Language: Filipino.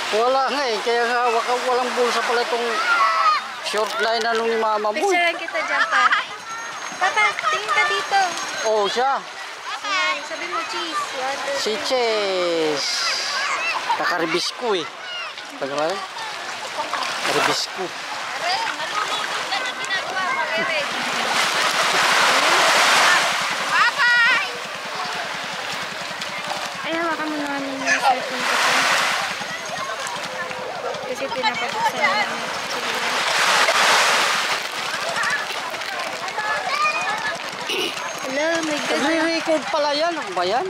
Wala nga eh. Kaya nga walang bulsa pala itong short line na nung ni mama mo. Picturean kita dyan pa. Papa, tingin ka dito. Oo, siya. Ayan, sabi mo cheese. Si Ches. Nakaribis ko eh. Pag naman? Karibis ko. Malulunod na na ginagawa mo, Ere. Ay, hawakan mo naman yung cellphone ko. Kasi pinapabuksan na namin. Hello, my God. Nagre-record pala yan. Ano ba yan?